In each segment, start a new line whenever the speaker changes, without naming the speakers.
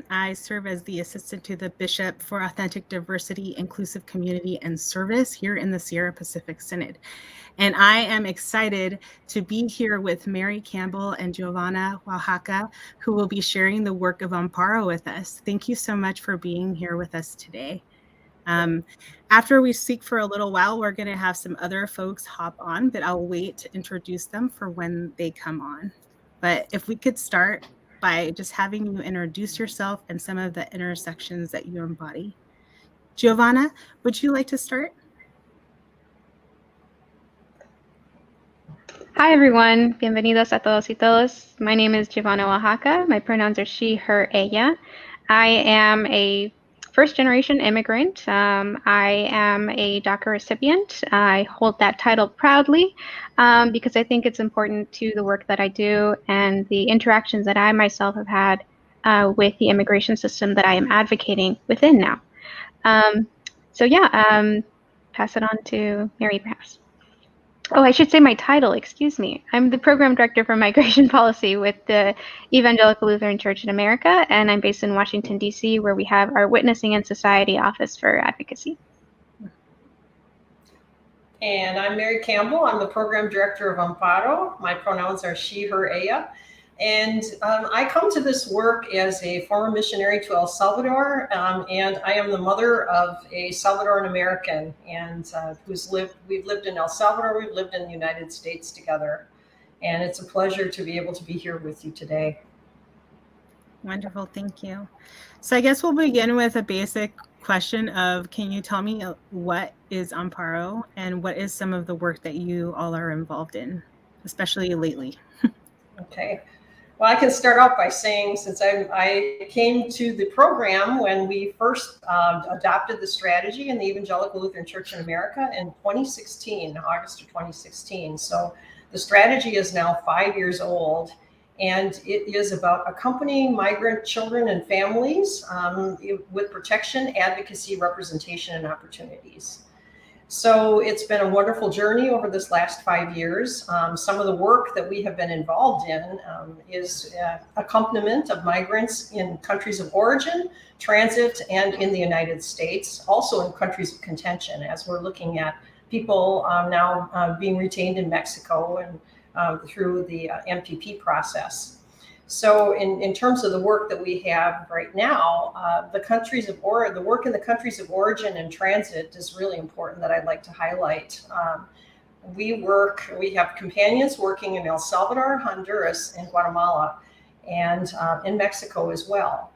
I serve as the assistant to the Bishop for Authentic Diversity, Inclusive Community, and Service here in the Sierra Pacific Synod. And I am excited to be here with Mary Campbell and Giovana, Oaxaca, who will be sharing the work of AMMPARO with us. Thank you so much for being here with us today. After we speak for a little while, we're going to have some other folks hop on, but I'll wait to introduce them for when they come on. But if we could start by just having you introduce yourself and some of the intersections that you embody. Giovana, would you like to start?
Hi, everyone. Bienvenidos a todos y todas. My name is Giovana Oaxaca. My pronouns are she, her, ella. I am a first-generation immigrant. I am a DACA recipient. I hold that title proudly because I think it's important to the work that I do and the interactions that I myself have had with the immigration system that I am advocating within now. Pass it on to Mary, perhaps. Oh, I should say my title, excuse me. I'm the Program Director for Migration Policy with the Evangelical Lutheran Church in America, and I'm based in Washington, D.C., where we have our Witnessing in Society Office for Advocacy.
And I'm Mary Campbell. I'm the Program Director of AMMPARO. My pronouns are she, her, ella. And I come to this work as a former missionary to El Salvador, and I am the mother of a Salvadoran American, and we've lived in El Salvador, we've lived in the United States together, and it's a pleasure to be able to be here with you today.
Wonderful, thank you. So I guess we'll begin with a basic question of, can you tell me what is AMMPARO and what is some of the work that you all are involved in, especially lately?
Okay. Well, I can start off by saying, since I came to the program when we first adopted the strategy in the Evangelical Lutheran Church in America in 2016, August of 2016. So the strategy is now 5 years old, and it is about accompanying migrant children and families with protection, advocacy, representation, and opportunities. So it's been a wonderful journey over this last 5 years. Some of the work that we have been involved in is accompaniment of migrants in countries of origin, transit, and in the United States, also in countries of contention, as we're looking at people now being retained in Mexico and through the MPP process. So in terms of the work that we have right now, the work in the countries of origin and transit is really important that I'd like to highlight. We have companions working in El Salvador, Honduras, and Guatemala, and in Mexico as well.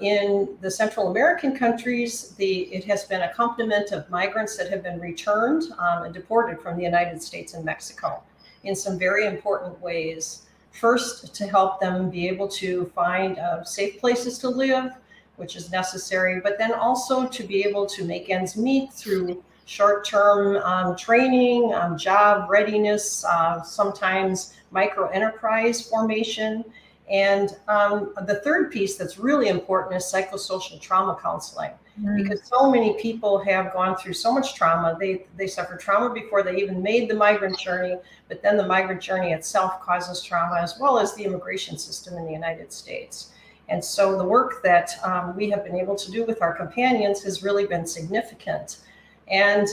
In the Central American countries, it has been accompaniment of migrants that have been returned and deported from the United States and Mexico in some very important ways. First, to help them be able to find safe places to live, which is necessary, but then also to be able to make ends meet through short-term training, job readiness, sometimes micro-enterprise formation. And the third piece that's really important is psychosocial trauma counseling, because so many people have gone through so much trauma. They suffer trauma before they even made the migrant journey, but then the migrant journey itself causes trauma, as well as the immigration system in the United States. And so the work that we have been able to do with our companions has really been significant. And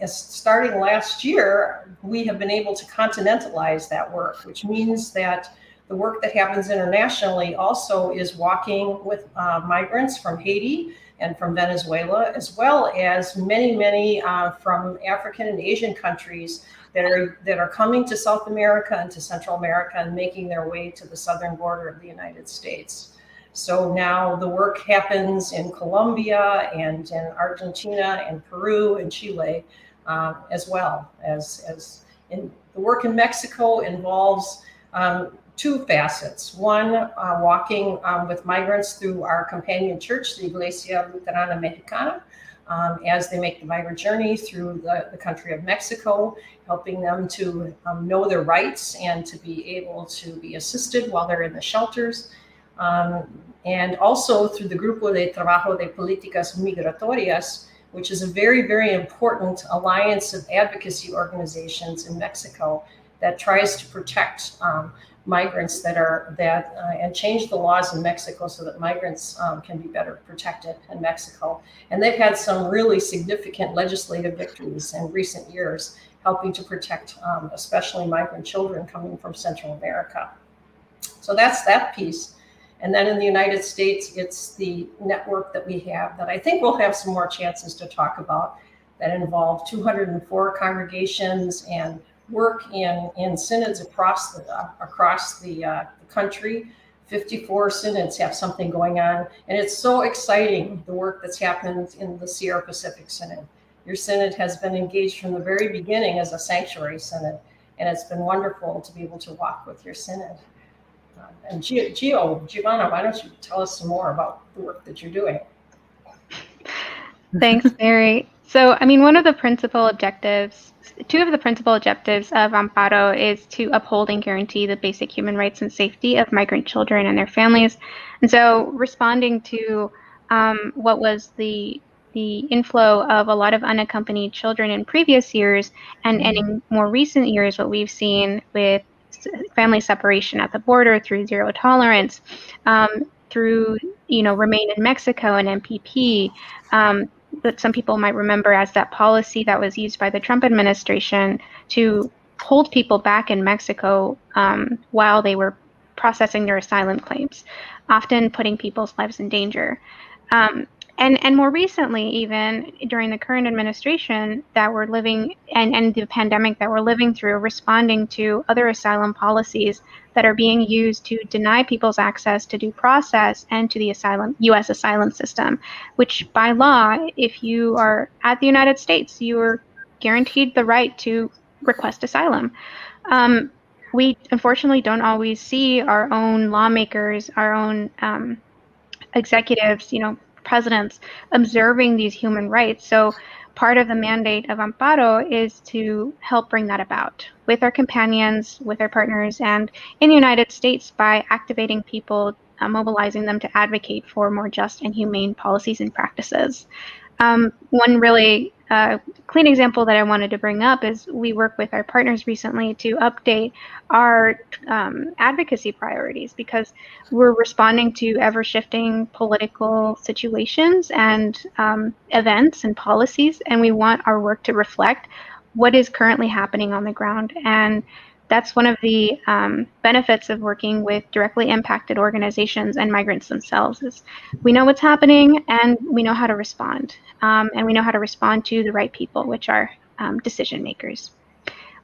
starting last year, we have been able to continentalize that work, which means that the work that happens internationally also is walking with migrants from Haiti and from Venezuela, as well as many from African and Asian countries that are coming to South America and to Central America and making their way to the southern border of the United States. So now the work happens in Colombia and in Argentina and Peru and Chile, as well as in the work in Mexico involves two facets. One, walking with migrants through our companion church, the Iglesia Luterana Mexicana, as they make the migrant journey through the country of Mexico, helping them to know their rights and to be able to be assisted while they're in the shelters. And also through the Grupo de Trabajo de Políticas Migratorias, which is a very, very important alliance of advocacy organizations in Mexico that tries to protect migrants and change the laws in Mexico so that migrants can be better protected in Mexico. And they've had some really significant legislative victories in recent years, helping to protect especially migrant children coming from Central America. So that's that piece. And then in the United States, it's the network that we have that I think we'll have some more chances to talk about, that involve 204 congregations and work in synods across the country. 54 synods have something going on, and it's so exciting, the work that's happened in the Sierra Pacific Synod. Your synod has been engaged from the very beginning as a sanctuary synod, and it's been wonderful to be able to walk with your synod. And Giovana, why don't you tell us some more about the work that you're doing?
Thanks, Mary. So, I mean, two of the principal objectives of AMMPARO is to uphold and guarantee the basic human rights and safety of migrant children and their families. And so, responding to what was the inflow of a lot of unaccompanied children in previous years, and in more recent years, what we've seen with family separation at the border through zero tolerance, through Remain in Mexico and MPP, that some people might remember as that policy that was used by the Trump administration to hold people back in Mexico while they were processing their asylum claims, often putting people's lives in danger. And more recently, even during the current administration that we're living, and the pandemic that we're living through, responding to other asylum policies that are being used to deny people's access to due process and to the U.S. asylum system, which by law, if you are at the United States, you are guaranteed the right to request asylum. We unfortunately don't always see our own lawmakers, our own executives, presidents observing these human rights. So part of the mandate of AMMPARO is to help bring that about with our companions, with our partners, and in the United States by activating people, mobilizing them to advocate for more just and humane policies and practices. One really clean example that I wanted to bring up is we work with our partners recently to update our advocacy priorities, because we're responding to ever-shifting political situations and events and policies, and we want our work to reflect what is currently happening on the ground. And that's one of the benefits of working with directly impacted organizations and migrants themselves, is we know what's happening and we know how to respond. And we know how to respond to the right people, which are decision makers.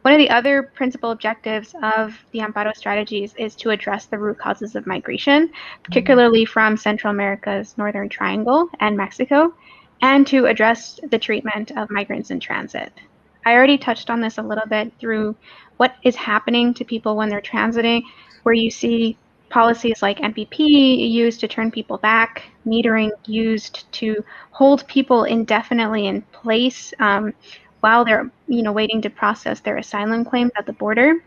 One of the other principal objectives of the AMMPARO strategies is to address the root causes of migration, particularly from Central America's Northern Triangle and Mexico, and to address the treatment of migrants in transit. I already touched on this a little bit through what is happening to people when they're transiting, where you see policies like MPP used to turn people back, metering used to hold people indefinitely in place while they're waiting to process their asylum claims at the border.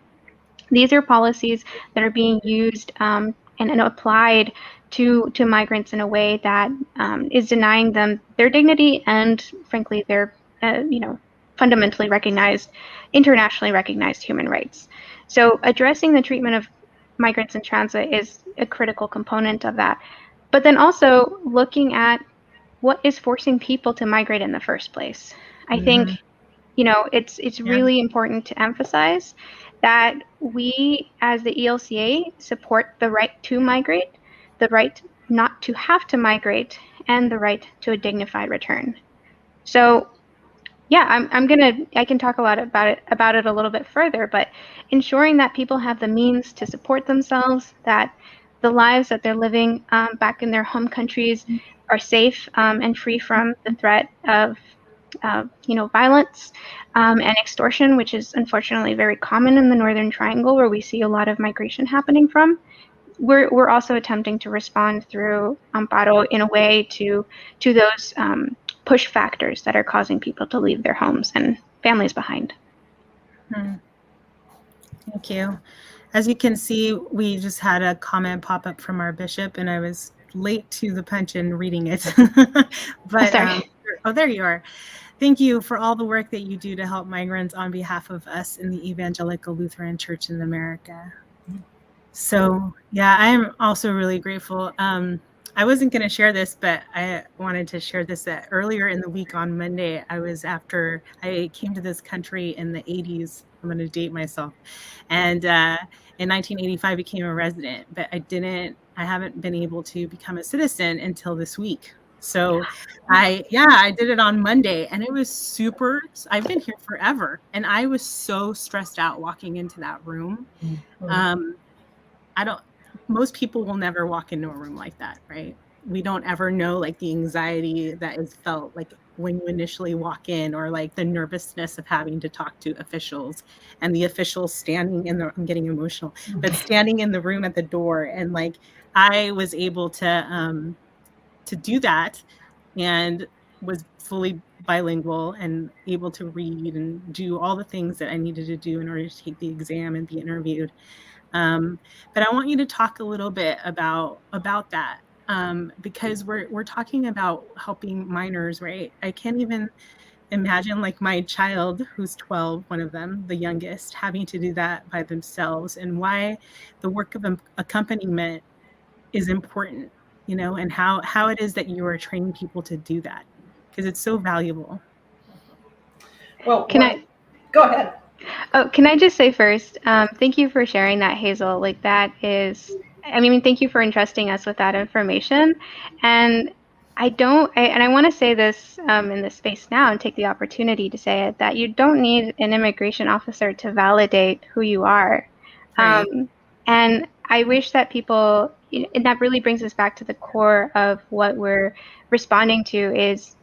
These are policies that are being used and applied to migrants in a way that is denying them their dignity and, frankly, their fundamentally recognized, internationally recognized human rights. So addressing the treatment of migrants in transit is a critical component of that. But then also looking at what is forcing people to migrate in the first place. I think, it's really important to emphasize that we, as the ELCA, support the right to migrate, the right not to have to migrate, and the right to a dignified return. So yeah, I can talk a lot about it a little bit further, but ensuring that people have the means to support themselves, that the lives that they're living back in their home countries are safe and free from the threat of violence and extortion, which is unfortunately very common in the Northern Triangle, where we see a lot of migration happening from. We're also attempting to respond through AMMPARO in a way to those push factors that are causing people to leave their homes and families behind.
Thank you. As you can see, we just had a comment pop up from our bishop, and I was late to the punch in reading it. But
sorry.
oh, there you are. Thank you for all the work that you do to help migrants on behalf of us in the Evangelical Lutheran Church in America. So yeah, I am also really grateful. I wasn't going to share this, but I wanted to share this that earlier in the week on Monday, I came to this country in the 80s. I'm going to date myself. And in 1985, became a resident, but I haven't been able to become a citizen until this week. So I did it on Monday, and it was I've been here forever. And I was so stressed out walking into that room. Most people will never walk into a room like that, right? We don't ever know like the anxiety that is felt like when you initially walk in, or like the nervousness of having to talk to officials, and the officials standing I'm getting emotional, but standing in the room at the door. And like, I was able to do that, and was fully bilingual and able to read and do all the things that I needed to do in order to take the exam and be interviewed. But I want you to talk a little bit about that, because we're talking about helping minors, right? I can't even imagine like my child, who's 12, one of them, the youngest, having to do that by themselves, and why the work of accompaniment is important, and how it is that you are training people to do that, because it's so valuable.
Well, go ahead.
Oh, can I just say first, thank you for sharing that, Hazel. Like thank you for entrusting us with that information. And I want to say this in this space now, and take the opportunity to say it, that you don't need an immigration officer to validate who you are.
Right.
And I wish that people, and that really brings us back to the core of what we're responding to, is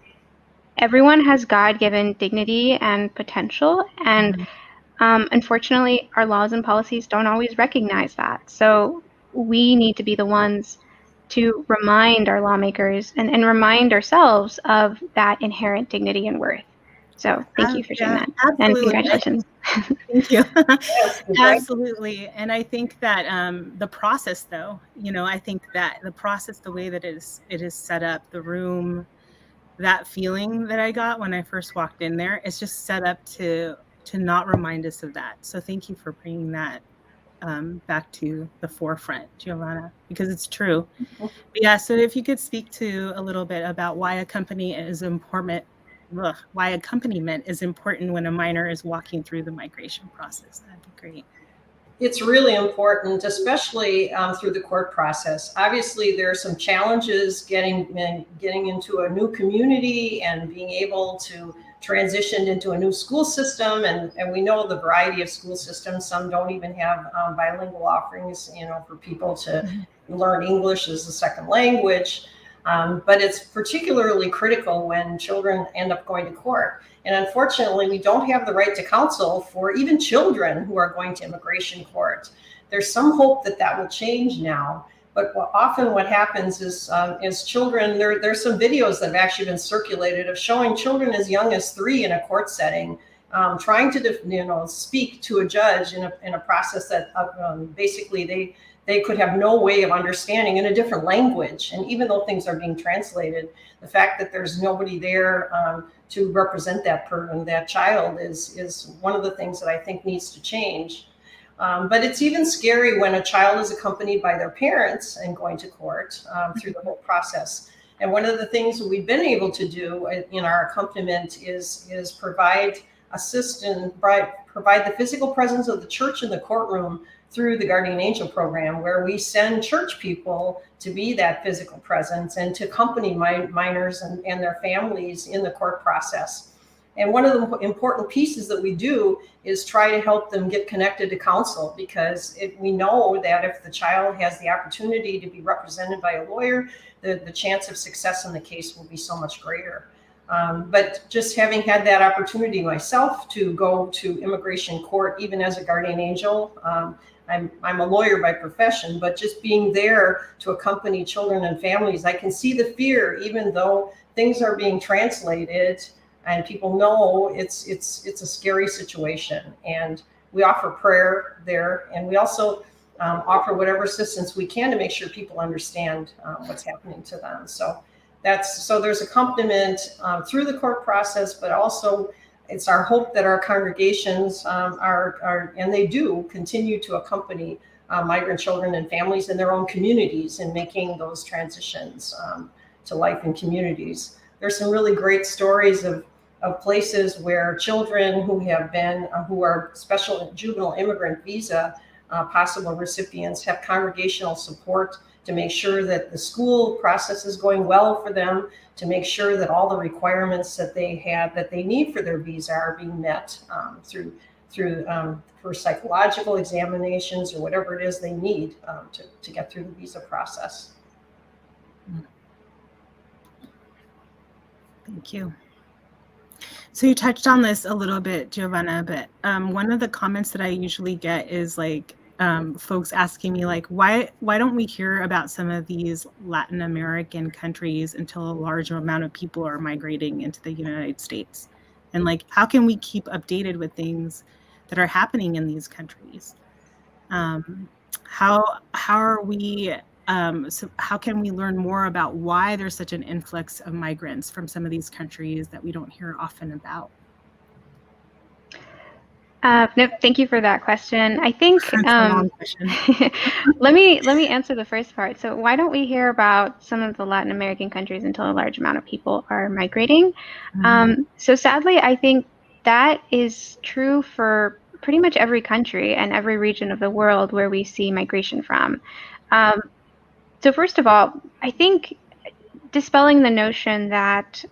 everyone has God-given dignity and potential. And unfortunately, our laws and policies don't always recognize that. So we need to be the ones to remind our lawmakers and remind ourselves of that inherent dignity and worth. So thank you for sharing that.
Absolutely.
And congratulations.
Thank you.
Yes,
Absolutely. And I think that the process, though, I think that the process, the way that it is set up, the room, that feeling that I got when I first walked in there, is just set up to not remind us of that. So thank you for bringing that back to the forefront, Giovana, because it's true. But yeah, so if you could speak to a little bit about why accompaniment is important when a minor is walking through the migration process, that'd be great.
It's really important, especially through the court process. Obviously, there are some challenges getting into a new community and being able to transition into a new school system. And we know the variety of school systems. Some don't even have bilingual offerings, for people to learn English as a second language. But it's particularly critical when children end up going to court. And unfortunately, we don't have the right to counsel for even children who are going to immigration court. There's some hope that will change now. But often what happens is children, there's some videos that have actually been circulated of showing children as young as 3 in a court setting, trying to speak to a judge in a process that basically they could have no way of understanding in a different language. And even though things are being translated, the fact that there's nobody there to represent that child is one of the things that I think needs to change. But it's even scary when a child is accompanied by their parents and going to court through the whole process. And one of the things that we've been able to do in our accompaniment is provide assistance, provide the physical presence of the church in the courtroom through the Guardian Angel program, where we send church people to be that physical presence and to accompany minors and their families in the court process. And one of the important pieces that we do is try to help them get connected to counsel, because we know that if the child has the opportunity to be represented by a lawyer, the chance of success in the case will be so much greater. But just having had that opportunity myself to go to immigration court, even as a guardian angel, I'm a lawyer by profession, but just being there to accompany children and families, I can see the fear, even though things are being translated and people know it's a scary situation. And we offer prayer there, and we also offer whatever assistance we can to make sure people understand what's happening to them. So So there's accompaniment through the court process, but also it's our hope that our congregations and they do continue to accompany migrant children and families in their own communities in making those transitions to life in communities. There's some really great stories of places where children who are special juvenile immigrant visa possible recipients have congregational support to make sure that the school process is going well for them, to make sure that all the requirements that they need for their visa are being met for psychological examinations or whatever it is they need to get through the visa process.
Thank you. So you touched on this a little bit, Giovana, but one of the comments that I usually get is like folks asking me like, why don't we hear about some of these Latin American countries until a large amount of people are migrating into the United States? And like, how can we keep updated with things that are happening in these countries? How are we, so how can we learn more about why there's such an influx of migrants from some of these countries that we don't hear often about?
No, thank you for that question. I think
That's a long question.
let me answer the first part. So why don't we hear about some of the Latin American countries until a large amount of people are migrating? So sadly, I think that is true for pretty much every country and every region of the world where we see migration from. So first of all, I think dispelling the notion that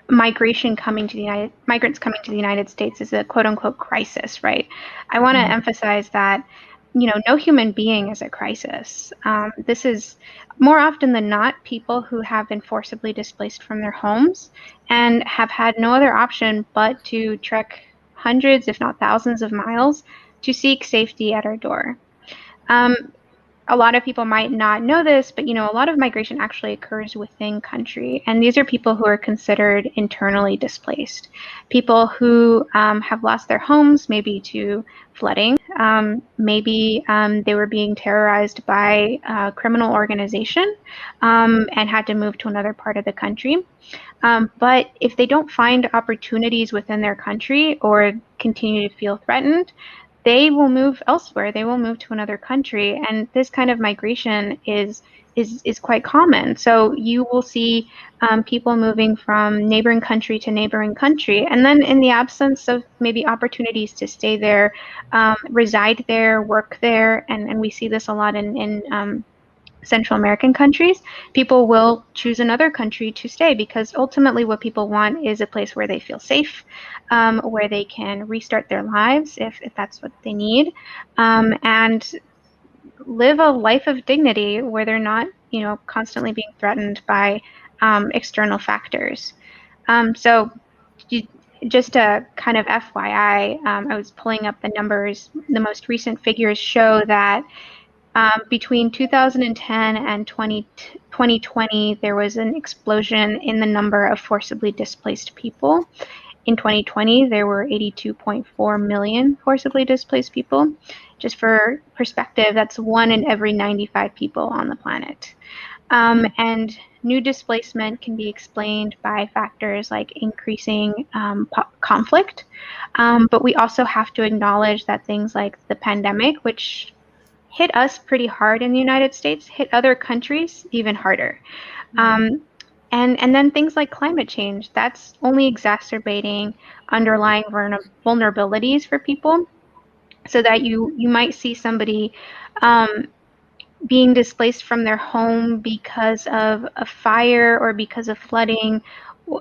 migrants coming to the United States is a quote unquote crisis, right? I want to emphasize that, no human being is a crisis. This is more often than not people who have been forcibly displaced from their homes and have had no other option but to trek hundreds, if not thousands of miles to seek safety at our door. A lot of people might not know this, but a lot of migration actually occurs within country, and these are people who are considered internally displaced, people who have lost their homes, maybe to flooding, maybe they were being terrorized by a criminal organization and had to move to another part of the country. But if they don't find opportunities within their country or continue to feel threatened, they will move elsewhere. They will move to another country, and this kind of migration is quite common. So you will see people moving from neighboring country to neighboring country, and then in the absence of maybe opportunities to stay there, reside there, work there, and we see this a lot in Central American countries, people will choose another country to stay because ultimately what people want is a place where they feel safe, where they can restart their lives if that's what they need, and live a life of dignity where they're not, constantly being threatened by external factors. So just a kind of FYI, I was pulling up the numbers. The most recent figures show that between 2010 and 2020, there was an explosion in the number of forcibly displaced people. In 2020, there were 82.4 million forcibly displaced people. Just for perspective, that's 1 in every 95 people on the planet. And new displacement can be explained by factors like increasing conflict. But we also have to acknowledge that things like the pandemic, which hit us pretty hard in the United States, hit other countries even harder. And then things like climate change, that's only exacerbating underlying vulnerabilities for people, so that you might see somebody being displaced from their home because of a fire or because of flooding,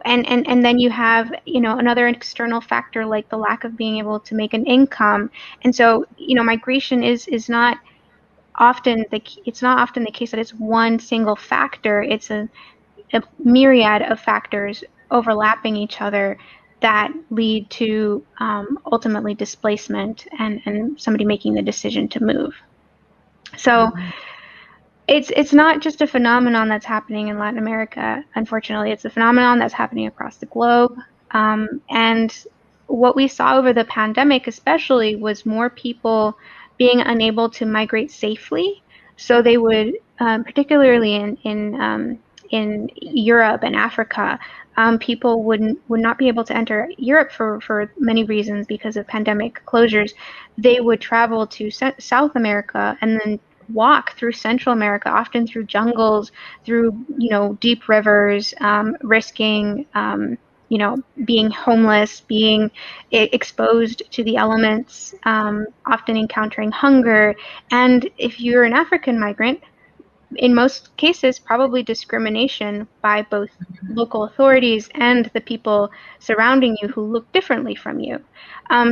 and then you have another external factor like the lack of being able to make an income. And so migration is not often the case that it's one single factor. It's a myriad of factors overlapping each other that lead to ultimately displacement and somebody making the decision to move. So it's not just a phenomenon that's happening in Latin America, unfortunately. It's a phenomenon that's happening across the globe. And what we saw over the pandemic especially was more people being unable to migrate safely. So they would, particularly in in Europe and Africa, people would not be able to enter Europe for many reasons because of pandemic closures. They would travel to South America and then walk through Central America, often through jungles, through deep rivers, risking being homeless, being exposed to the elements, often encountering hunger. And if you're an African migrant, in most cases, probably discrimination by both local authorities and the people surrounding you who look differently from you.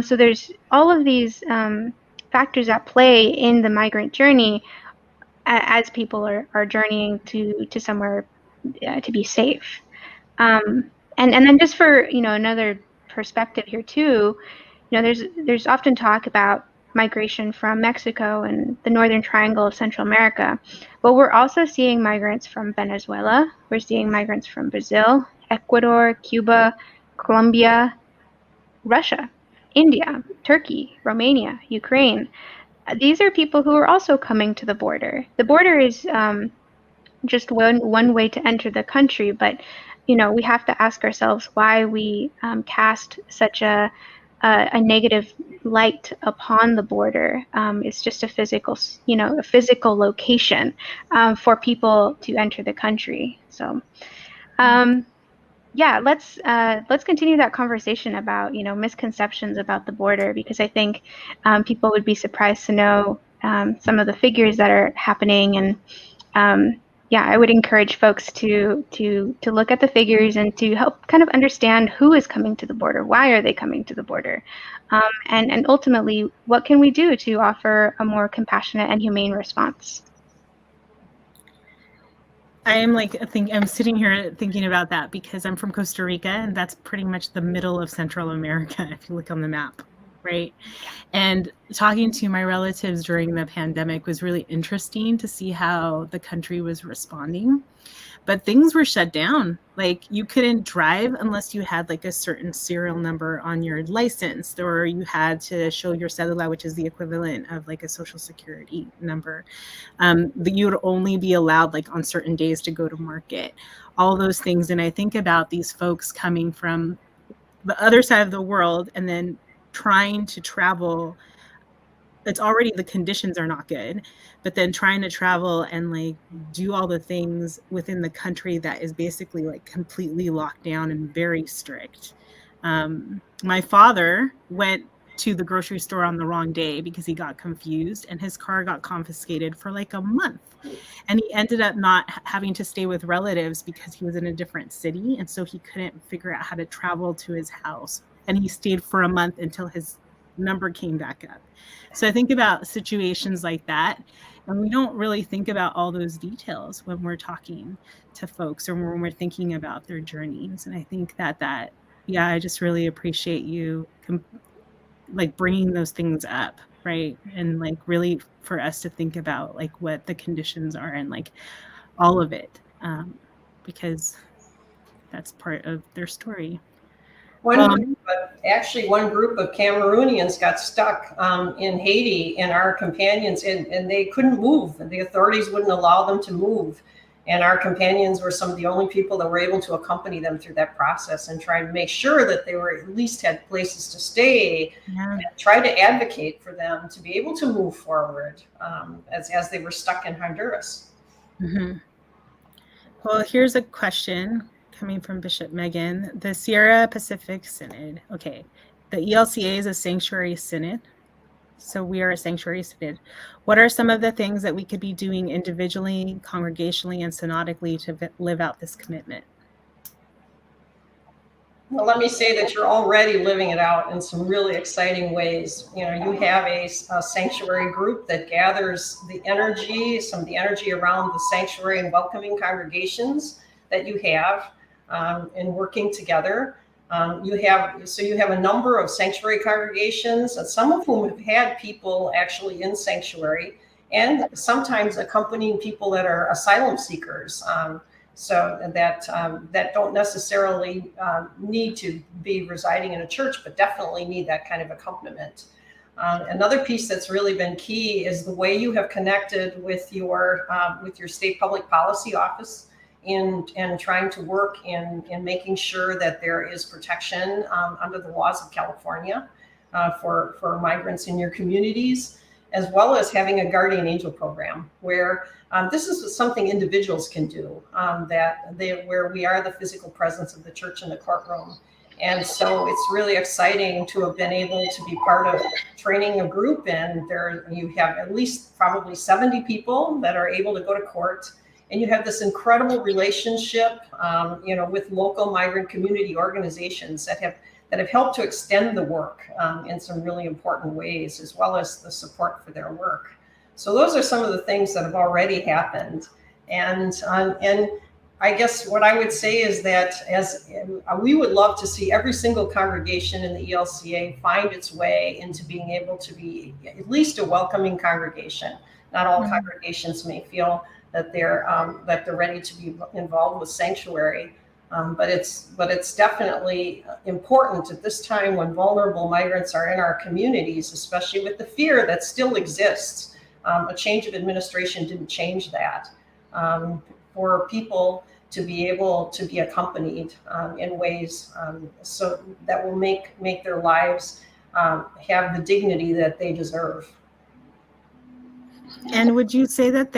So there's all of these factors at play in the migrant journey as people are journeying to somewhere to be safe. And then just for another perspective here too, there's often talk about migration from Mexico and the Northern Triangle of Central America, but we're also seeing migrants from Venezuela. We're seeing migrants from Brazil, Ecuador, Cuba, Colombia, Russia, India, Turkey, Romania, Ukraine. These are people who are also coming to the border. The border is just one way to enter the country, but we have to ask ourselves why we cast such a negative light upon the border. It's just a physical location for people to enter the country. So yeah, let's continue that conversation about misconceptions about the border, because I think people would be surprised to know some of the figures that are happening. And yeah, I would encourage folks to look at the figures and to help kind of understand who is coming to the border, why are they coming to the border, and ultimately, what can we do to offer a more compassionate and humane response?
I'm sitting here thinking about that because I'm from Costa Rica, and that's pretty much the middle of Central America if you look on the map, right? And talking to my relatives during the pandemic was really interesting to see how the country was responding. But things were shut down. Like, you couldn't drive unless you had like a certain serial number on your license, or you had to show your cedula, which is the equivalent of like a social security number. You would only be allowed like on certain days to go to market, all those things. And I think about these folks coming from the other side of the world and then trying to travel. It's already, the conditions are not good, but then trying to travel and like do all the things within the country that is basically like completely locked down and very strict. My father went to the grocery store on the wrong day because he got confused, and his car got confiscated for like a month. And he ended up not having to stay with relatives because he was in a different city. And so he couldn't figure out how to travel to his house. And he stayed for a month until his number came back up. So I think about situations like that, and we don't really think about all those details when we're talking to folks or when we're thinking about their journeys. And I think that yeah, I just really appreciate you like bringing those things up, right? And like really for us to think about like what the conditions are and like all of it, because that's part of their story.
One group of Cameroonians got stuck in Haiti, and our companions, and they couldn't move, and the authorities wouldn't allow them to move. And our companions were some of the only people that were able to accompany them through that process and try to make sure that they were at least had places to stay, and try to advocate for them to be able to move forward as they were stuck in Honduras.
Mm-hmm. Well, here's a question coming from Bishop Megan. The Sierra Pacific Synod. Okay, the ELCA is a sanctuary synod. So we are a sanctuary synod. What are some of the things that we could be doing individually, congregationally, and synodically to live out this commitment?
Well, let me say that you're already living it out in some really exciting ways. You have a sanctuary group that gathers the energy, some of the energy around the sanctuary and welcoming congregations that you have in working together. You have a number of sanctuary congregations, and some of whom have had people actually in sanctuary, and sometimes accompanying people that are asylum seekers. So that don't necessarily need to be residing in a church, but definitely need that kind of accompaniment. Another piece that's really been key is the way you have connected with your state public policy office in trying to work in making sure that there is protection under the laws of California for migrants in your communities, as well as having a guardian angel program where this is something individuals can do, where we are the physical presence of the church in the courtroom. And so it's really exciting to have been able to be part of training a group, and there you have at least probably 70 people that are able to go to court. And you have this incredible relationship, with local migrant community organizations that have helped to extend the work in some really important ways, as well as the support for their work. So those are some of the things that have already happened. And I guess what I would say is that we would love to see every single congregation in the ELCA find its way into being able to be at least a welcoming congregation. Not all congregations may feel that they're ready to be involved with sanctuary, but it's definitely important at this time when vulnerable migrants are in our communities, especially with the fear that still exists. A change of administration didn't change that. For people to be able to be accompanied in ways so that will make their lives have the dignity that they deserve.
And would you say that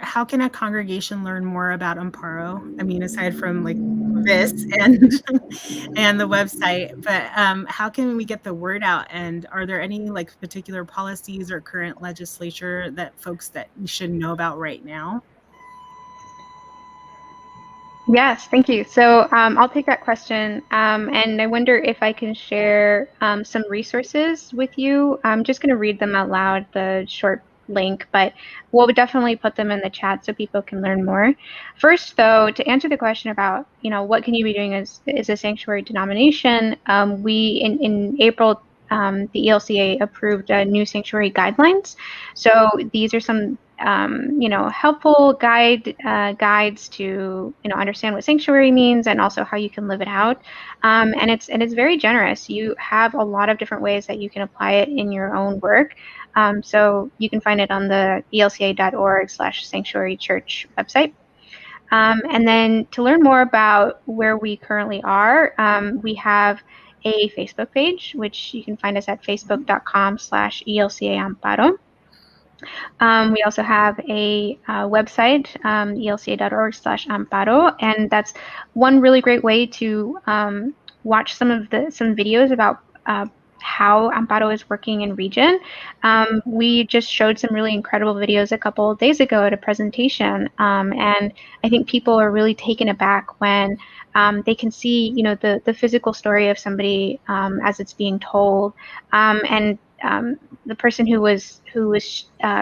how can a congregation learn more about AMMPARO? I mean, aside from like this and the website, but how can we get the word out? And are there any like particular policies or current legislature that we should know about right now?
Yes, thank you. So I'll take that question. And I wonder if I can share some resources with you. I'm just going to read them out loud, the short link, but we'll definitely put them in the chat so people can learn more. First, though, to answer the question about, what can you be doing as a sanctuary denomination, we, in April, the ELCA approved new sanctuary guidelines. So these are some helpful guides to understand what sanctuary means and also how you can live it out. And it's very generous. You have a lot of different ways that you can apply it in your own work. So you can find it on the elca.org/sanctuary church website. And then to learn more about where we currently are, we have a Facebook page, which you can find us at facebook.com/ELCA-AMMPARO. We also have a website, elca.org/AMMPARO, and that's one really great way to watch some videos about how AMMPARO is working in region. We just showed some really incredible videos a couple of days ago at a presentation, and I think people are really taken aback when they can see, the physical story of somebody as it's being told, and the person who was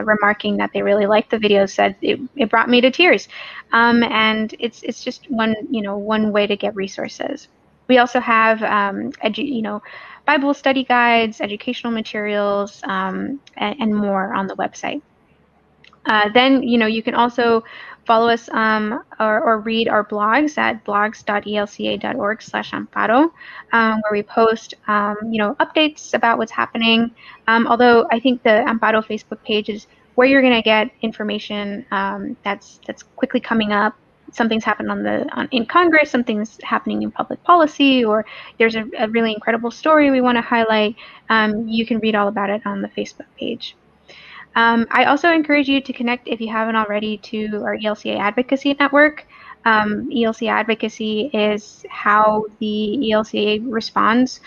remarking that they really liked the video said it brought me to tears, and it's just one way to get resources. We also have Bible study guides, educational materials, and more on the website. Then you can also follow us or read our blogs at blogs.elca.org/AMMPARO, where we post updates about what's happening. Although I think the AMMPARO Facebook page is where you're going to get information that's quickly coming up. Something's happened in Congress, something's happening in public policy, or there's a really incredible story we want to highlight. You can read all about it on the Facebook page. I also encourage you to connect, if you haven't already, to our ELCA Advocacy Network. ELCA Advocacy is how the ELCA responds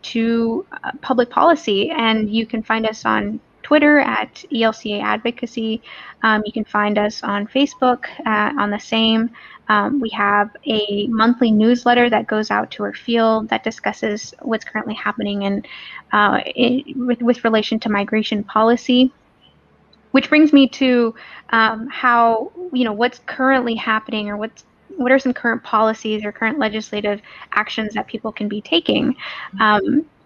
to public policy, and you can find us on Twitter at ELCA Advocacy. You can find us on Facebook on the same. We have a monthly newsletter that goes out to our field that discusses what's currently happening with relation to migration policy. Which brings me to how, what's currently happening, or what are some current policies or current legislative actions that people can be taking.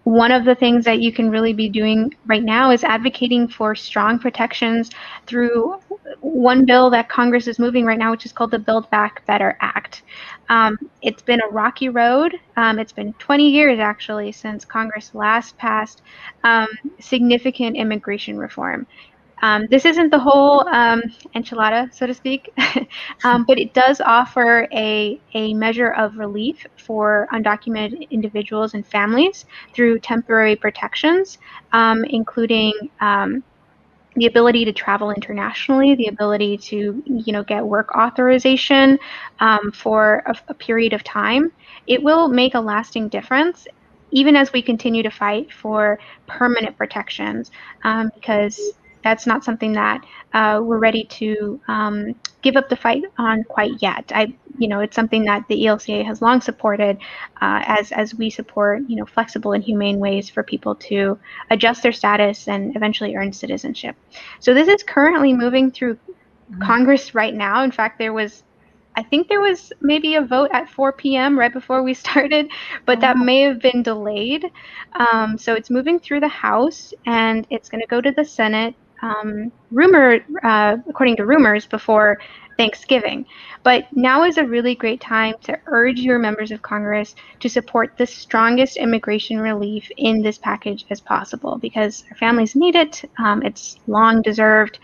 One of the things that you can really be doing right now is advocating for strong protections through one bill that Congress is moving right now, which is called the Build Back Better Act. It's been a rocky road. It's been 20 years, actually, since Congress last passed significant immigration reform. This isn't the whole enchilada, so to speak, but it does offer a measure of relief for undocumented individuals and families through temporary protections, including the ability to travel internationally, the ability to, get work authorization for a period of time. It will make a lasting difference, even as we continue to fight for permanent protections, because that's not something that we're ready to give up the fight on quite yet. It's something that the ELCA has long supported, as we support, flexible and humane ways for people to adjust their status and eventually earn citizenship. So this is currently moving through Congress right now. In fact, I think there was maybe a vote at 4 p.m. right before we started, but that may have been delayed. So it's moving through the House, and it's going to go to the Senate, according to rumors, before Thanksgiving. But now is a really great time to urge your members of Congress to support the strongest immigration relief in this package as possible, because our families need it. It's long deserved,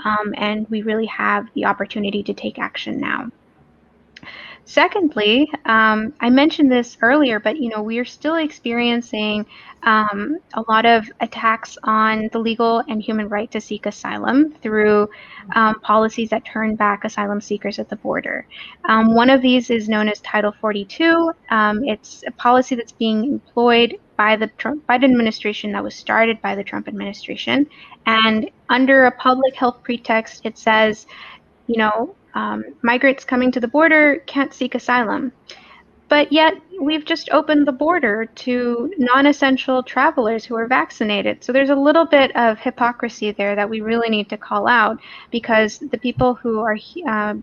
and we really have the opportunity to take action now. Secondly, I mentioned this earlier, but we are still experiencing a lot of attacks on the legal and human right to seek asylum through policies that turn back asylum seekers at the border. One of these is known as Title 42. It's a policy that's being employed by the Biden administration, that was started by the Trump administration, and under a public health pretext, it says, migrants coming to the border can't seek asylum. But yet we've just opened the border to non-essential travelers who are vaccinated. So there's a little bit of hypocrisy there that we really need to call out, because the people who are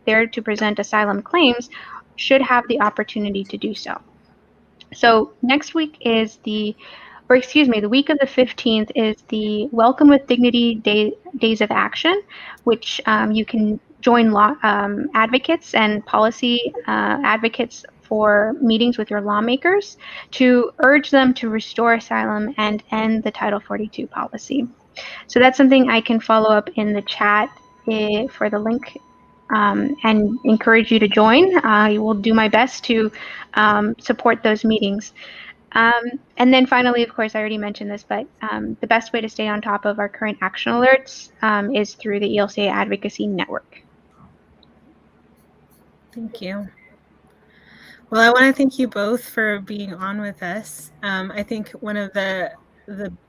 there to present asylum claims should have the opportunity to do so. So next week is the week of the 15th is the Welcome with Dignity Days of Action, which you can join law advocates and policy advocates for meetings with your lawmakers to urge them to restore asylum and end the Title 42 policy. So that's something I can follow up in the chat for the link, and encourage you to join. I will do my best to support those meetings. And then finally, of course, I already mentioned this, but the best way to stay on top of our current action alerts is through the ELCA Advocacy Network.
Thank you. Well, I want to thank you both for being on with us. I think one of the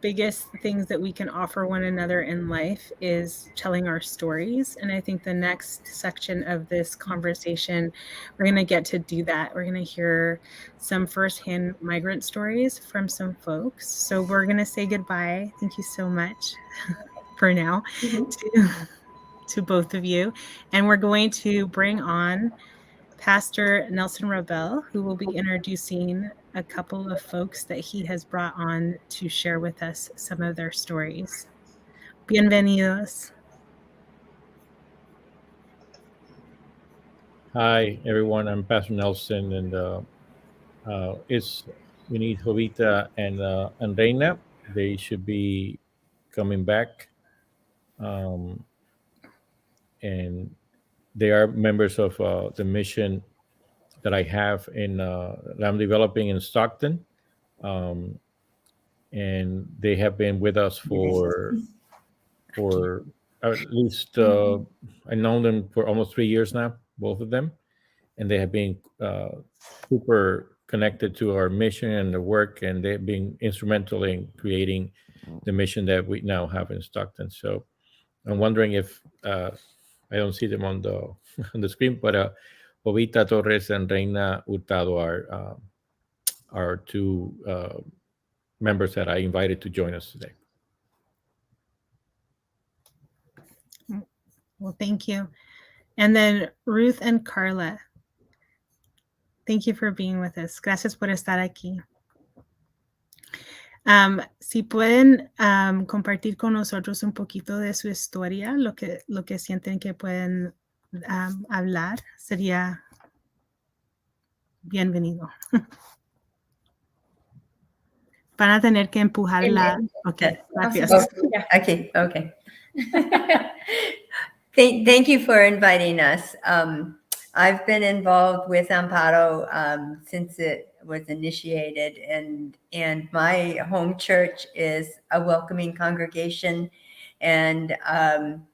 biggest things that we can offer one another in life is telling our stories. And I think the next section of this conversation, we're going to get to do that. We're going to hear some firsthand migrant stories from some folks. So we're going to say goodbye. Thank you so much for now to both of you. And we're going to bring on Pastor Nelson Rabell, who will be introducing a couple of folks that he has brought on to share with us some of their stories. Bienvenidos.
Hi, everyone. I'm Pastor Nelson, and we need Jovita and Reynaud. They should be coming back, and they are members of the mission that I have that I'm developing in Stockton, and they have been with us for at least I know them for almost 3 years now, both of them, and they have been super connected to our mission and the work, and they've been instrumental in creating the mission that we now have in Stockton. So I'm wondering if I don't see them on the on the screen, but Jovita Torres and Reina Hurtado are two members that I invited to join us today.
Well, thank you. And then Ruth and Carla, thank you for being with us. Gracias por estar aquí. Si pueden compartir con nosotros un poquito de su historia, lo que sienten que pueden hablar, sería bienvenido. Van a tener que empujarla. Ok, gracias.
Okay. Thank you for inviting us. I've been involved with AMMPARO since it was initiated, and my home church is a welcoming congregation and an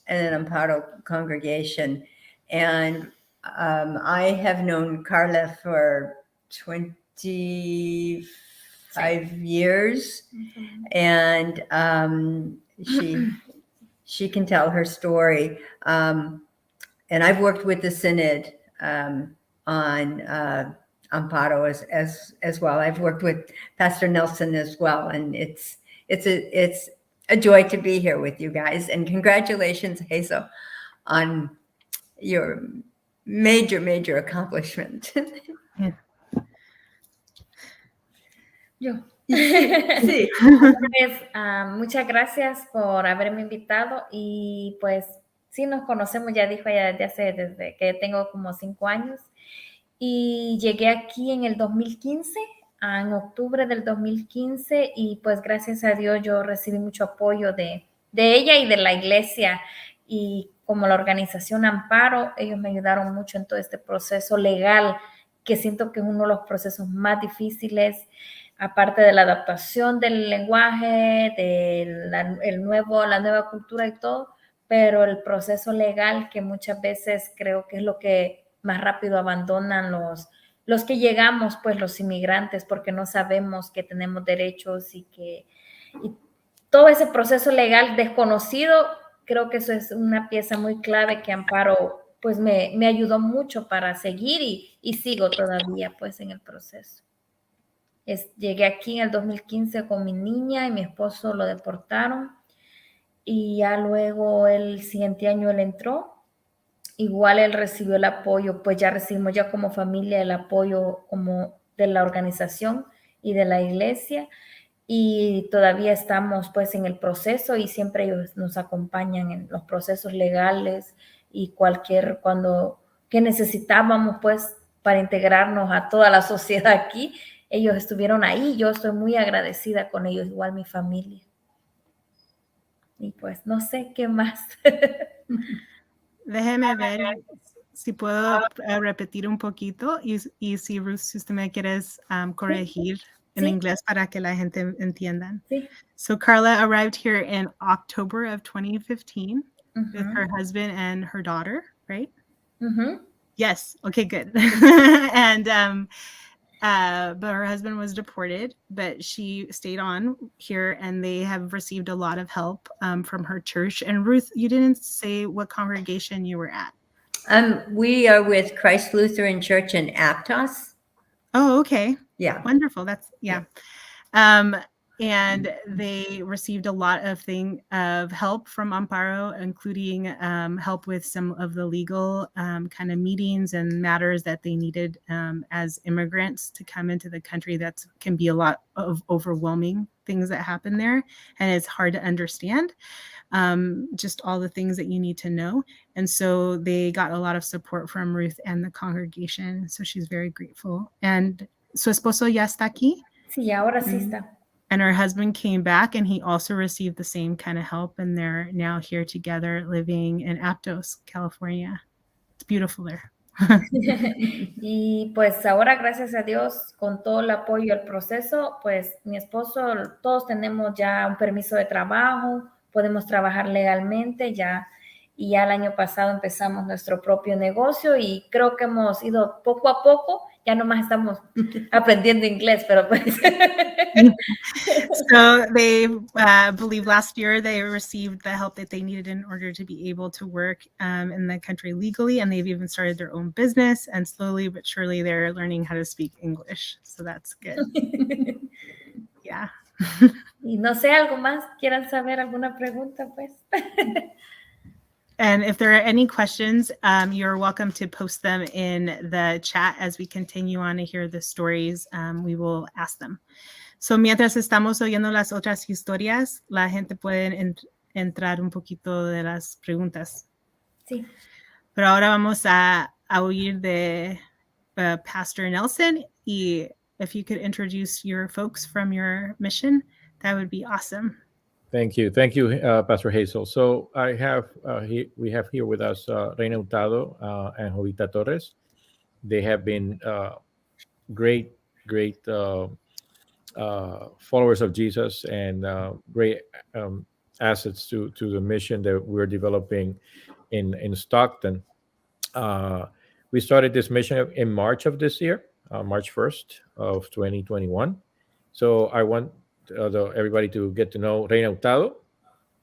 AMMPARO congregation. And I have known Carla for 25 years, and she can tell her story. And I've worked with the Synod on AMMPARO as well. I've worked with Pastor Nelson as well, and it's a joy to be here with you guys. And congratulations, Hazel, on your major accomplishment.
Yo.
Sí.
Pues, muchas gracias por haberme invitado y pues sí nos conocemos, ya dijo ella, desde que tengo como 5 años y llegué aquí en el 2015, en octubre del 2015 y pues gracias a Dios yo recibí mucho apoyo de ella y de la iglesia y como la organización AMMPARO, ellos me ayudaron mucho en todo este proceso legal que siento que es uno de los procesos más difíciles, aparte de la adaptación del lenguaje, de la nueva cultura y todo, pero el proceso legal que muchas veces creo que es lo que más rápido abandonan los que llegamos, pues los inmigrantes, porque no sabemos que tenemos derechos y todo ese proceso legal desconocido, creo que eso es una pieza muy clave que AMMPARO pues me ayudó mucho para seguir y sigo todavía pues en el proceso. Llegué aquí en el 2015 con mi niña y mi esposo lo deportaron y ya luego el siguiente año él entró. Igual él recibió el apoyo, pues ya recibimos ya como familia el apoyo como de la organización y de la iglesia y todavía estamos pues en el proceso y siempre ellos nos acompañan en los procesos legales y que necesitábamos pues para integrarnos a toda la sociedad aquí, ellos estuvieron ahí, yo estoy muy agradecida con ellos, igual mi familia. Y pues no sé qué más.
Déjeme ver si puedo repetir un poquito y si Ruth, si usted me quieres corregir en inglés para que la gente entienda.
Sí.
So Carla arrived here in October of 2015 with her husband and her daughter, right? Yes. Okay, good. And but her husband was deported, but she stayed on here and they have received a lot of help from her church. And Ruth, you didn't say what congregation you were at.
We are with Christ Lutheran Church in Aptos.
Oh, okay.
Yeah.
Wonderful. That's and they received a lot of help from AMMPARO, including help with some of the legal kind of meetings and matters that they needed as immigrants to come into the country. That can be a lot of overwhelming things that happen there, and it's hard to understand just all the things that you need to know. And so they got a lot of support from Ruth and the congregation. So she's very grateful. And su esposo ya está aquí?
Sí, ahora sí está.
And her husband came back and he also received the same kind of help. And they're now here together living in Aptos, California. It's beautiful there.
Y pues ahora, gracias a Dios, con todo el apoyo al proceso, pues mi esposo, todos tenemos ya un permiso de trabajo, podemos trabajar legalmente ya. Y ya el año pasado empezamos nuestro propio negocio y creo que hemos ido poco a poco, ya nomás estamos aprendiendo inglés, pero pues...
So they believe last year they received the help that they needed in order to be able to work in the country legally, and they've even started their own business, and slowly but surely they're learning how to speak English. So that's good. Yeah.
Y no sé, ¿algo más? ¿Quieran saber alguna pregunta, pues?
And if there are any questions, you're welcome to post them in the chat as we continue on to hear the stories. We will ask them. So mientras estamos oyendo las otras historias, la gente puede entrar un poquito de las preguntas.
Sí.
Pero ahora vamos a oír de Pastor Nelson. Y if you could introduce your folks from your mission, that would be awesome.
Thank you, Pastor Hazel. So we have here with us Reynaud and Jovita Torres. They have been great followers of Jesus and great assets to the mission that we're developing in Stockton. We started this mission in March of this year, March 1st of 2021. So I want everybody to get to know Reina Hurtado.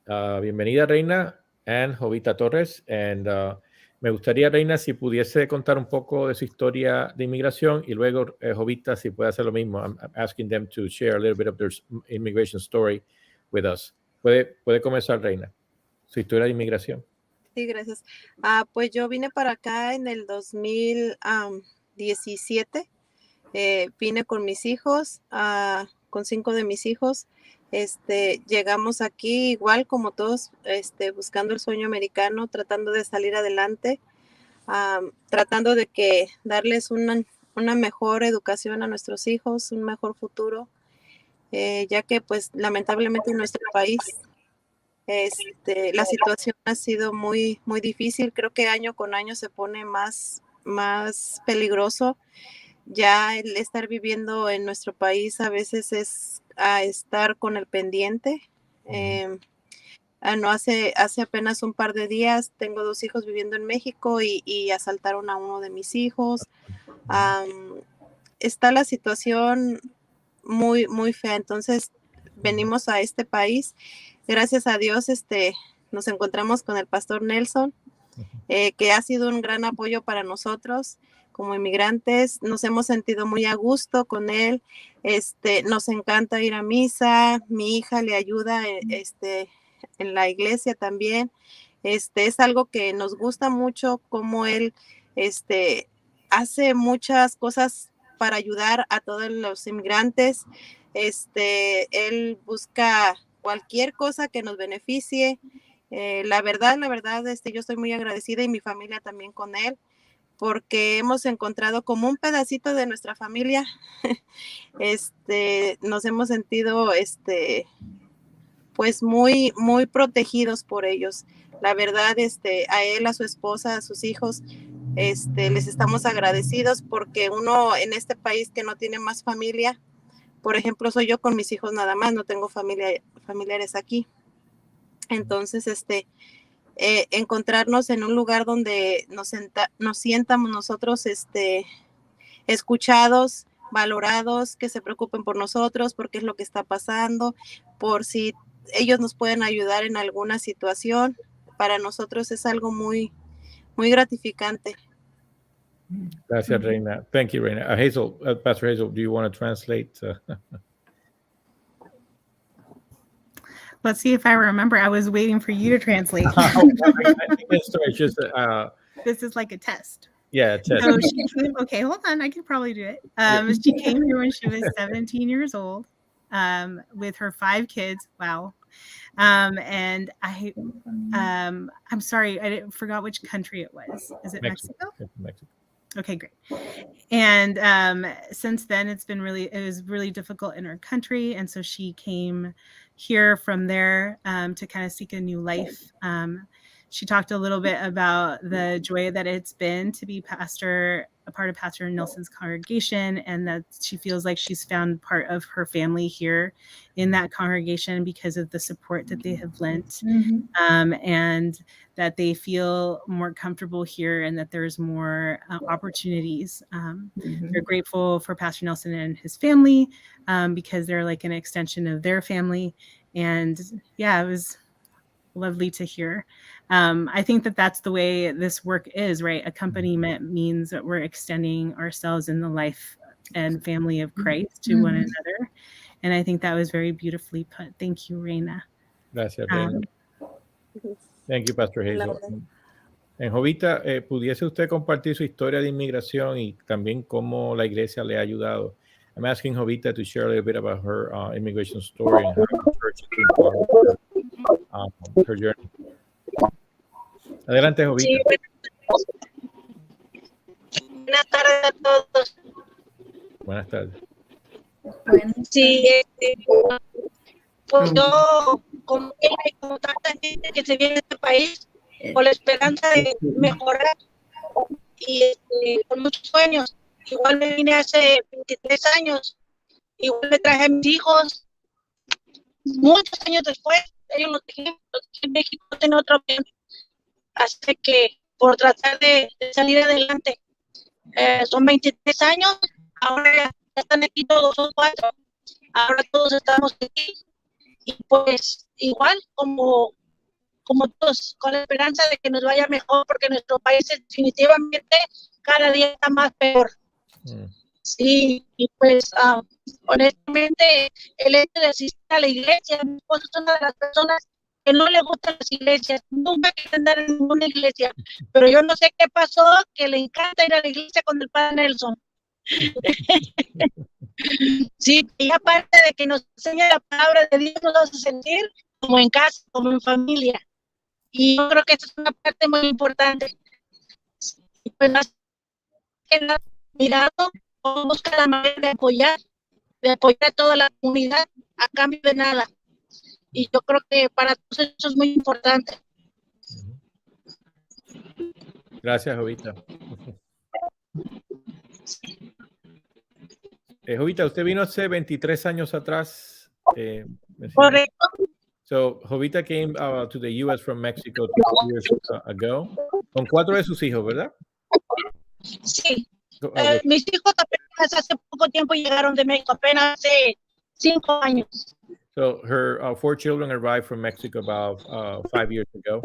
Bienvenida, Reina, and Jovita Torres. And me gustaría, Reina, si pudiese contar un poco de su historia de inmigración y luego Jovita, si puede hacer lo mismo. I'm asking them to share a little bit of their immigration story with us. Puede comenzar, Reina, su historia de inmigración.
Sí, gracias. Pues yo vine para acá en el 2017. Vine con mis hijos, con 5 de mis hijos. Llegamos aquí igual como todos, buscando el sueño americano, tratando de salir adelante, tratando de darles una mejor educación a nuestros hijos, un mejor futuro, ya que pues lamentablemente en nuestro país la situación ha sido muy, muy difícil. Creo que año con año se pone más peligroso. Ya el estar viviendo en nuestro país a veces es a estar con el pendiente. No hace apenas un par de días tengo 2 hijos viviendo en México y asaltaron a uno de mis hijos. Está la situación muy, muy fea. Entonces venimos a este país. Gracias a Dios nos encontramos con el pastor Nelson, que ha sido un gran apoyo para nosotros. Como inmigrantes, nos hemos sentido muy a gusto con él. Nos encanta ir a misa. Mi hija le ayuda en la iglesia también. Es algo que nos gusta mucho, como él hace muchas cosas para ayudar a todos los inmigrantes. Él busca cualquier cosa que nos beneficie. La verdad, yo estoy muy agradecida y mi familia también con él, porque hemos encontrado como un pedacito de nuestra familia. Nos hemos sentido pues muy, muy protegidos por ellos. La verdad, a él, a su esposa, a sus hijos, les estamos agradecidos, porque uno en este país que no tiene más familia, por ejemplo, soy yo con mis hijos nada más, no tengo familiares aquí. Entonces, encontrarnos en un lugar donde nos sientamos nosotros escuchados, valorados, que se preocupen por nosotros, por qué es lo que está pasando, por si ellos nos pueden ayudar en alguna situación. Para nosotros es algo muy, muy gratificante.
Gracias, Reina. Thank you, Reina. Hazel, Pastor Hazel, do you want to translate?
Let's see if I remember. I was waiting for you to translate.
I think it's just,
this is like a test.
Yeah, a test.
So she came, okay, hold on. I can probably do it. She came here when she was 17 years old with her 5 kids. Wow. And I'm sorry, I forgot which country it was. Is it Mexico?
Mexico.
Okay, great. And since then, it was really difficult in her country. And so she came here from there to kind of seek a new life. She talked a little bit about the joy that it's been to be a part of Pastor Nelson's congregation, and that she feels like she's found part of her family here in that congregation because of the support that they have lent, and that they feel more comfortable here, and that there's more opportunities. They're grateful for Pastor Nelson and his family because they're like an extension of their family. And yeah, it was lovely to hear. I think that that's the way this work is, right? Accompaniment means that we're extending ourselves in the life and family of Christ to one another. And I think that was very beautifully put. Thank you, Reina.
Gracias, Reina. Thank you, Pastor Hazel. En Jovita, ¿pudiese usted compartir su historia de inmigración y también cómo la iglesia le ha ayudado? I'm asking Jovita to share a little bit about her immigration story and how the church has been her journey. Adelante, Jovita.
Sí, buenas tardes a todos.
Buenas tardes.
Sí, pues yo como tanta gente que se viene a este país con la esperanza de mejorar y con muchos sueños. Igual me vine hace 23 años, igual me traje a mis hijos. Muchos años después, ellos los dejé en México, no tenía otra opción. Así que por tratar de salir adelante, son 23 años, ahora ya están aquí todos, son 4, ahora todos estamos aquí. Y pues igual como todos, con la esperanza de que nos vaya mejor, porque nuestro país definitivamente cada día está más peor. Sí, y pues honestamente el hecho de asistir a la iglesia, mi esposo es una de las personas que no le gustan las iglesias, nunca quiere andar en ninguna iglesia, pero yo no sé qué pasó, que le encanta ir a la iglesia con el padre Nelson. Sí, y aparte de que nos enseña la palabra de Dios, nos hace sentir como en casa, como en familia. Y yo creo que esta es una parte muy importante. Y pues más que nada, mirado, busca la manera de apoyar a toda la comunidad a cambio de nada. Y yo creo que para todos eso es muy importante.
Gracias, Jovita. Jovita, usted vino hace 23 años atrás.
Correcto.
So, Jovita came to the U.S. from Mexico 2 years ago, con 4 de sus hijos, ¿verdad?
Sí. Mis hijos apenas hace poco tiempo llegaron de México, apenas hace 5 años.
So, her 4 children arrived from Mexico about 5 years ago.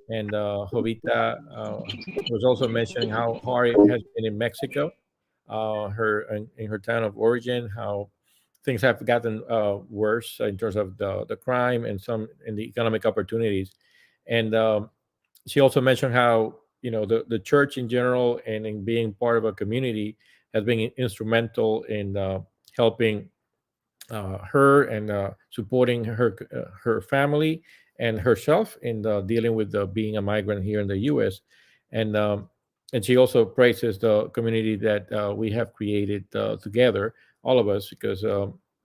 And Jovita was also mentioning how hard it has been in Mexico, in her town of origin, how things have gotten worse in terms of the crime and some in the economic opportunities. And she also mentioned how the church in general and in being part of a community has been instrumental in helping her and supporting her family and herself in dealing with being a migrant here in the U.S. And she also praises the community that we have created together, all of us, because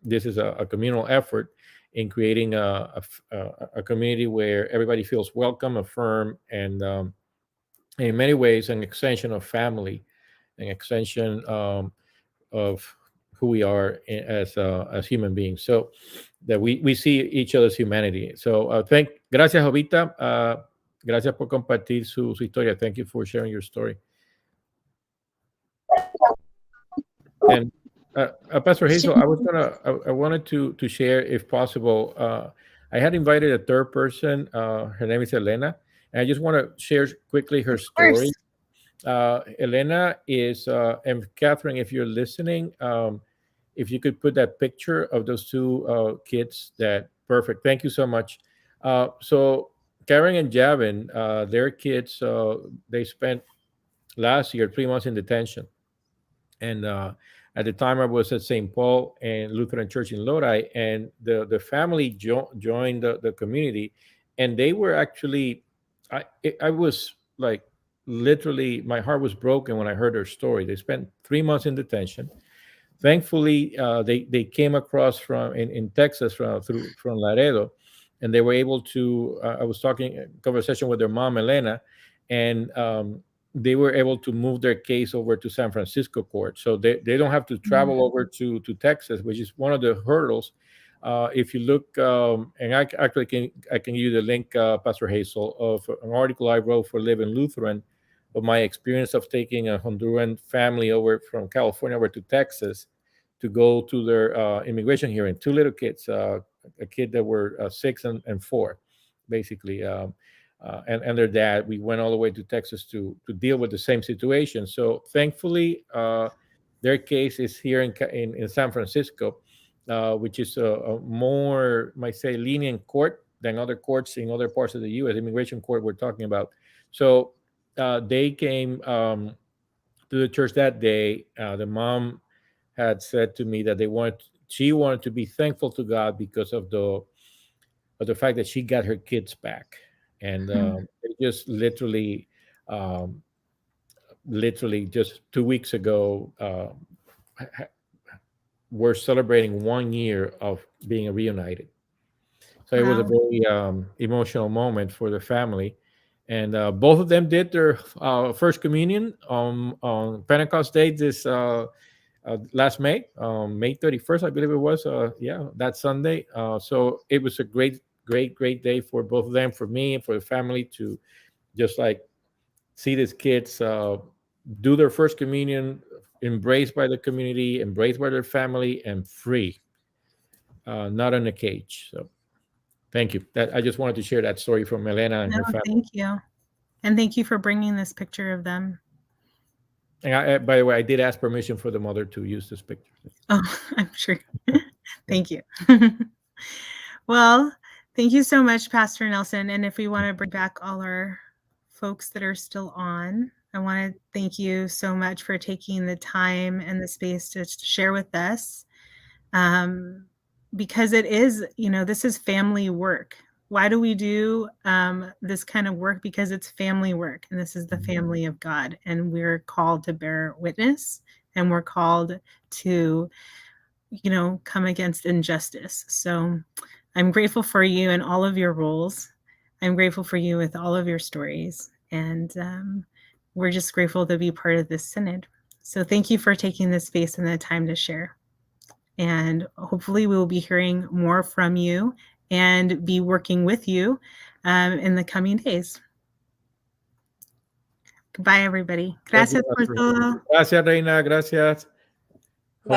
this is a communal effort in creating a community where everybody feels welcome, affirmed, and in many ways an extension of family, an extension of who we are as human beings. So that we see each other's humanity. So gracias, Jovita. Gracias por compartir su historia. Thank you for sharing your story. And Pastor Hazel, I wanted to share, if possible. I had invited a third person. Her name is Elena, and I just want to share quickly her story. Elena is, and Catherine, if you're listening, if you could put that picture of those 2 kids, perfect. Thank you so much. So Karen and Javin, their kids, they spent last year 3 months in detention. And at the time I was at St. Paul and Lutheran Church in Lodi, and the family joined the community, and they were actually, I was like, literally, my heart was broken when I heard their story. They spent 3 months in detention. Thankfully, they came across in Texas from Laredo, and they were able to. I was talking a conversation with their mom, Elena, and they were able to move their case over to San Francisco court, so they don't have to travel over to Texas, which is one of the hurdles. If you look, and I can give you the link, Pastor Hazel, of an article I wrote for Living Lutheran, of my experience of taking a Honduran family over from California over to Texas to go to their immigration hearing. 2 little kids, a kid that were 6 and 4, basically, and their dad. We went all the way to Texas to deal with the same situation. So thankfully, their case is here in San Francisco, which is a more, might say, lenient court than other courts in other parts of the U.S. Immigration court we're talking about. So they came to the church that day. The mom had said to me that she wanted to be thankful to God because of the fact that she got her kids back, and they just literally just 2 weeks ago we're celebrating 1 year of being reunited. So it was a
Wow.
very emotional moment for the family. And both of them did their first communion on Pentecost Day this last May, May 31st, I believe it was. Yeah, that Sunday. So it was a great day for both of them, for me, and for the family to just like see these kids do their first communion, embraced by the community, embraced by their family, and free, not in a cage. So thank you. That I just wanted to share that story from Elena and
No,
her family.
thank you. And thank you for bringing this picture of them.
And by the way, I did ask permission for the mother to use this picture.
Oh, I'm sure. Thank you. Well, thank you so much, Pastor Nelson. And if we want to bring back all our folks that are still on, I want to thank you so much for taking the time and the space to share with us. Because it is, this is family work. Why do we do this kind of work? Because it's family work, and this is the family of God, and we're called to bear witness, and we're called to, come against injustice. So I'm grateful for you and all of your roles. I'm grateful for you with all of your stories, and we're just grateful to be part of this synod. So thank you for taking the space and the time to share. And hopefully we will be hearing more from you and be working with you in the coming days. Goodbye, everybody. Gracias por todo.
Gracias, Reina. Gracias.
Bye.